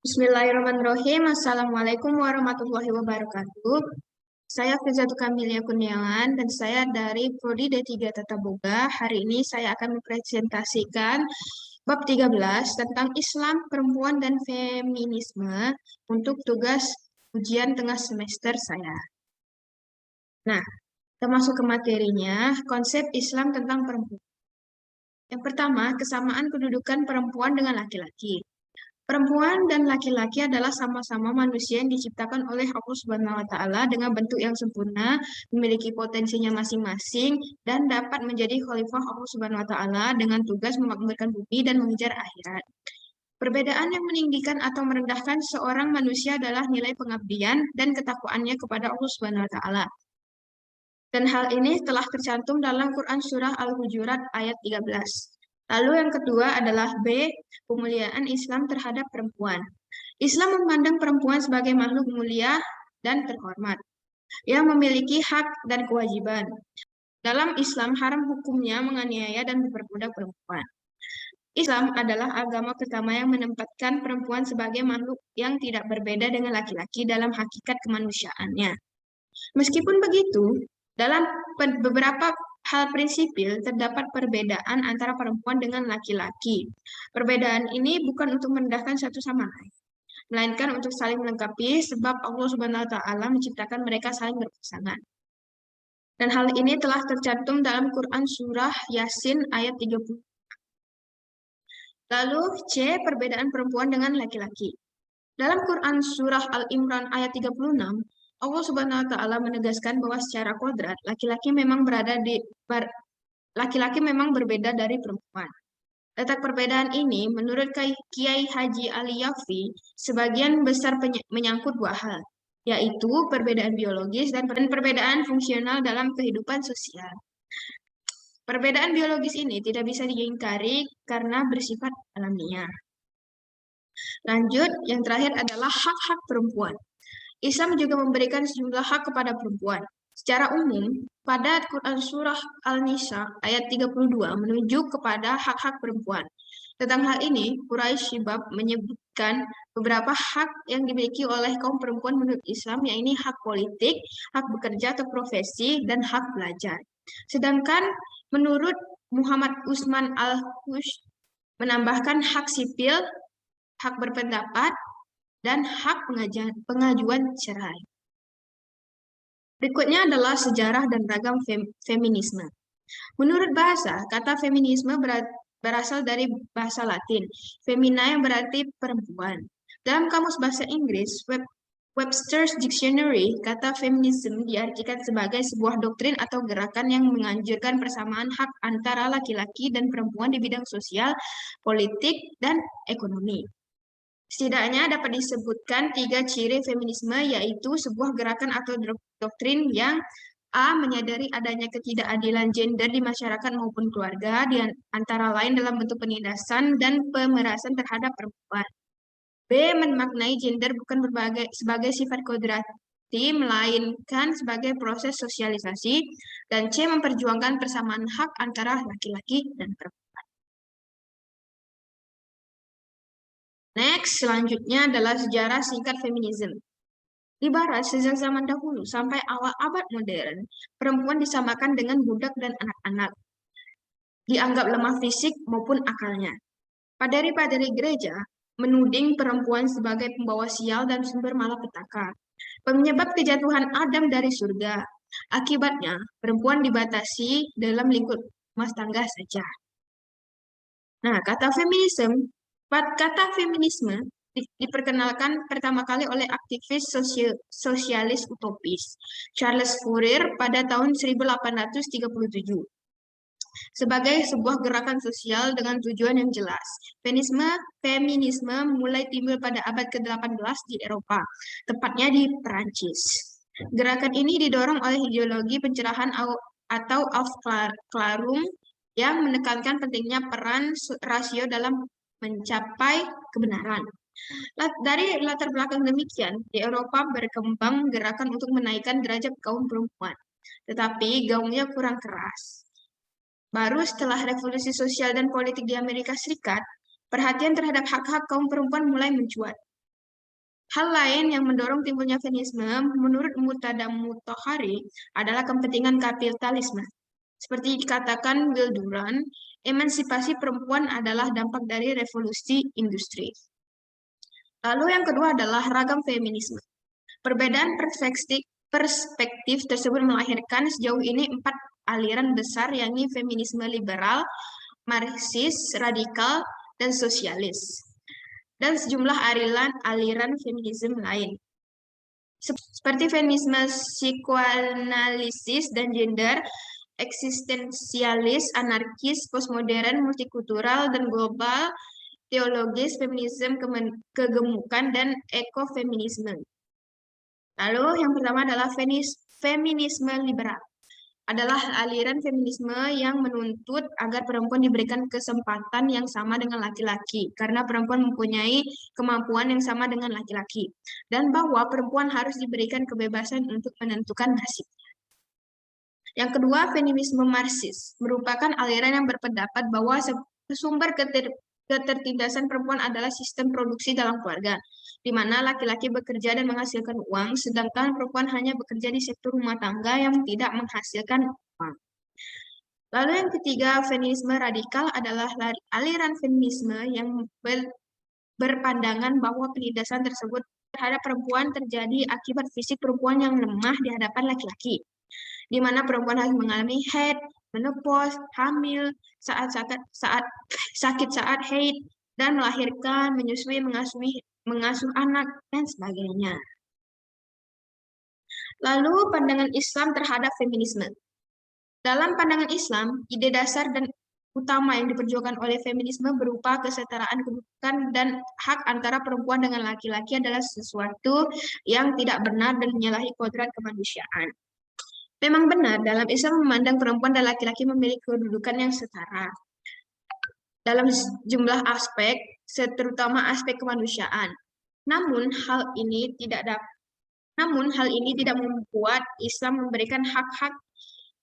Bismillahirrahmanirrahim. Assalamualaikum warahmatullahi wabarakatuh. Saya Fizatul Kamilia Kurniawan dan saya dari Prodi D3 Tata Boga. Hari ini saya akan mempresentasikan bab 13 tentang Islam, Perempuan, dan Feminisme untuk tugas ujian tengah semester saya. Nah, kita masuk ke materinya, konsep Islam tentang perempuan. Yang pertama, kesamaan kedudukan perempuan dengan laki-laki. Perempuan dan laki-laki adalah sama-sama manusia yang diciptakan oleh Allah Subhanahu wa taala dengan bentuk yang sempurna, memiliki potensinya masing-masing dan dapat menjadi khalifah Allah Subhanahu wa taala dengan tugas memakmurkan bumi dan mengejar akhirat. Perbedaan yang meninggikan atau merendahkan seorang manusia adalah nilai pengabdian dan ketakwaannya kepada Allah Subhanahu wa taala. Dan hal ini telah tercantum dalam Quran Surah Al-Hujurat ayat 13. Lalu yang kedua adalah B, pemuliaan Islam terhadap perempuan. Islam memandang perempuan sebagai makhluk mulia dan terhormat, yang memiliki hak dan kewajiban. Dalam Islam, haram hukumnya menganiaya dan memperbudak perempuan. Islam adalah agama pertama yang menempatkan perempuan sebagai makhluk yang tidak berbeda dengan laki-laki dalam hakikat kemanusiaannya. Meskipun begitu, dalam beberapa hal prinsipil terdapat perbedaan antara perempuan dengan laki-laki. Perbedaan ini bukan untuk merendahkan satu sama lain, melainkan untuk saling melengkapi sebab Allah Subhanahu wa taala menciptakan mereka saling berpasangan. Dan hal ini telah tercantum dalam Quran surah Yasin ayat 30. Lalu C, perbedaan perempuan dengan laki-laki. Dalam Quran surah Al-Imran ayat 36, Allah Subhanahu wa taala menegaskan bahwa secara kodrat laki-laki memang berbeda dari perempuan. Letak perbedaan ini menurut Kiai Haji Ali Yafi sebagian besar menyangkut dua hal, yaitu perbedaan biologis dan perbedaan fungsional dalam kehidupan sosial. Perbedaan biologis ini tidak bisa diingkari karena bersifat alamiah. Lanjut, yang terakhir adalah hak-hak perempuan. Islam juga memberikan sejumlah hak kepada perempuan. Secara umum, pada Quran Surah Al-Nisa ayat 32 menunjuk kepada hak-hak perempuan. Tentang hal ini, Quraisy Shibab menyebutkan beberapa hak yang dimiliki oleh kaum perempuan menurut Islam, yaitu hak politik, hak bekerja atau profesi, dan hak belajar. Sedangkan menurut Muhammad Usman Al-Hush menambahkan hak sipil, hak berpendapat, dan hak pengajuan cerai. Berikutnya adalah sejarah dan ragam feminisme. Menurut bahasa, kata feminisme berasal dari bahasa Latin, femina yang berarti perempuan. Dalam kamus bahasa Inggris, Webster's Dictionary, kata feminisme diartikan sebagai sebuah doktrin atau gerakan yang menganjurkan persamaan hak antara laki-laki dan perempuan di bidang sosial, politik, dan ekonomi. Setidaknya dapat disebutkan 3 ciri feminisme, yaitu sebuah gerakan atau doktrin yang A. menyadari adanya ketidakadilan gender di masyarakat maupun keluarga, di antara lain dalam bentuk penindasan dan pemerasan terhadap perempuan. B. memaknai gender bukan sebagai sifat kodrati, melainkan sebagai proses sosialisasi. Dan C. memperjuangkan persamaan hak antara laki-laki dan perempuan. Next, selanjutnya adalah sejarah singkat feminisme. Di Barat, sejak zaman dahulu sampai awal abad modern, perempuan disamakan dengan budak dan anak-anak, dianggap lemah fisik maupun akalnya. Paderi-paderi gereja menuding perempuan sebagai pembawa sial dan sumber malapetaka, penyebab kejatuhan Adam dari surga. Akibatnya, perempuan dibatasi dalam lingkup rumah tangga saja. Nah, kata feminisme diperkenalkan pertama kali oleh aktivis sosialis utopis Charles Fourier pada tahun 1837 sebagai sebuah gerakan sosial dengan tujuan yang jelas. Feminisme mulai timbul pada abad ke-18 di Eropa, tepatnya di Perancis. Gerakan ini didorong oleh ideologi pencerahan atau aufklärung yang menekankan pentingnya peran rasio dalam mencapai kebenaran. Dari latar belakang demikian, di Eropa berkembang gerakan untuk menaikkan derajat kaum perempuan, tetapi gaungnya kurang keras. Baru setelah revolusi sosial dan politik di Amerika Serikat, perhatian terhadap hak-hak kaum perempuan mulai mencuat. Hal lain yang mendorong timbulnya feminisme menurut Murtada Mutahari adalah kepentingan kapitalisme. Seperti dikatakan Will Durant, emansipasi perempuan adalah dampak dari revolusi industri. Lalu yang kedua adalah ragam feminisme. Perbedaan perspektif tersebut melahirkan sejauh ini 4 aliran besar, yakni feminisme liberal, marxis, radikal, dan sosialis, dan sejumlah aliran feminisme lain. Seperti feminisme psikoanalisis dan gender, eksistensialis, anarkis, postmodern, multikultural, dan global, teologis, feminisme kegemukan, dan ekofeminisme. Lalu yang pertama adalah feminisme liberal. Adalah aliran feminisme yang menuntut agar perempuan diberikan kesempatan yang sama dengan laki-laki, karena perempuan mempunyai kemampuan yang sama dengan laki-laki, dan bahwa perempuan harus diberikan kebebasan untuk menentukan nasibnya. Yang kedua, feminisme marxis merupakan aliran yang berpendapat bahwa sumber ketertindasan perempuan adalah sistem produksi dalam keluarga, di mana laki-laki bekerja dan menghasilkan uang, sedangkan perempuan hanya bekerja di sektor rumah tangga yang tidak menghasilkan uang. Lalu yang ketiga, feminisme radikal adalah aliran feminisme yang berpandangan bahwa penindasan tersebut terhadap perempuan terjadi akibat fisik perempuan yang lemah di hadapan laki-laki, di mana perempuan harus mengalami haid, menopause, hamil, saat sakit saat haid, dan melahirkan, menyusui, mengasuh anak, dan sebagainya. Lalu pandangan Islam terhadap feminisme. Dalam pandangan Islam, ide dasar dan utama yang diperjuangkan oleh feminisme berupa kesetaraan kedudukan dan hak antara perempuan dengan laki-laki adalah sesuatu yang tidak benar dan menyalahi kodrat kemanusiaan. Memang benar, dalam Islam memandang perempuan dan laki-laki memiliki kedudukan yang setara dalam jumlah aspek, terutama aspek kemanusiaan. Namun hal ini tidak membuat Islam memberikan hak-hak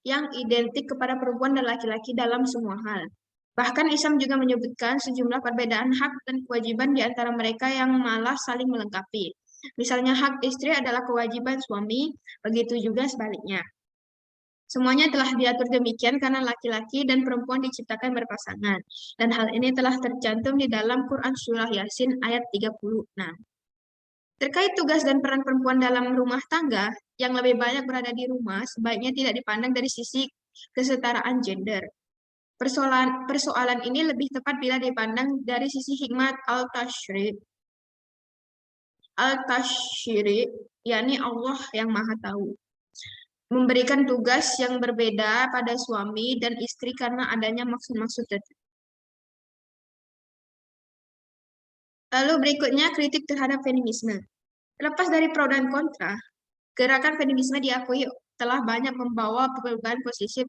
yang identik kepada perempuan dan laki-laki dalam semua hal. Bahkan Islam juga menyebutkan sejumlah perbedaan hak dan kewajiban di antara mereka yang malah saling melengkapi. Misalnya hak istri adalah kewajiban suami, begitu juga sebaliknya. Semuanya telah diatur demikian karena laki-laki dan perempuan diciptakan berpasangan. Dan hal ini telah tercantum di dalam Quran Surah Yasin ayat 36. Terkait tugas dan peran perempuan dalam rumah tangga, yang lebih banyak berada di rumah, sebaiknya tidak dipandang dari sisi kesetaraan gender. Persoalan ini lebih tepat bila dipandang dari sisi hikmat al-tashri', yakni Allah yang Maha Tahu, memberikan tugas yang berbeda pada suami dan istri karena adanya maksud-maksud tertentu. Lalu berikutnya kritik terhadap feminisme. Lepas dari pro dan kontra, gerakan feminisme diakui telah banyak membawa perubahan positif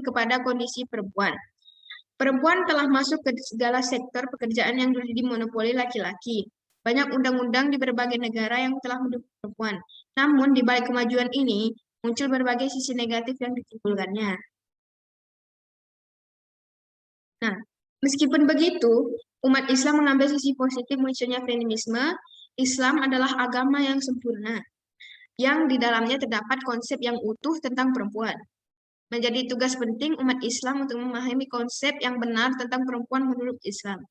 kepada kondisi perempuan. Perempuan telah masuk ke segala sektor pekerjaan yang dulu dimonopoli laki-laki. Banyak undang-undang di berbagai negara yang telah mendukung perempuan. Namun, di balik kemajuan ini, muncul berbagai sisi negatif yang ditimbulkannya. Nah, meskipun begitu, umat Islam mengambil sisi positif munculnya feminisme. Islam adalah agama yang sempurna, yang di dalamnya terdapat konsep yang utuh tentang perempuan. Menjadi tugas penting umat Islam untuk memahami konsep yang benar tentang perempuan menurut Islam,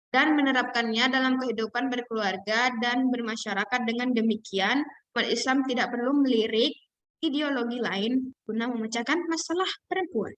dan menerapkannya dalam kehidupan berkeluarga dan bermasyarakat. Dengan demikian, umat Islam tidak perlu melirik ideologi lain guna memecahkan masalah perempuan.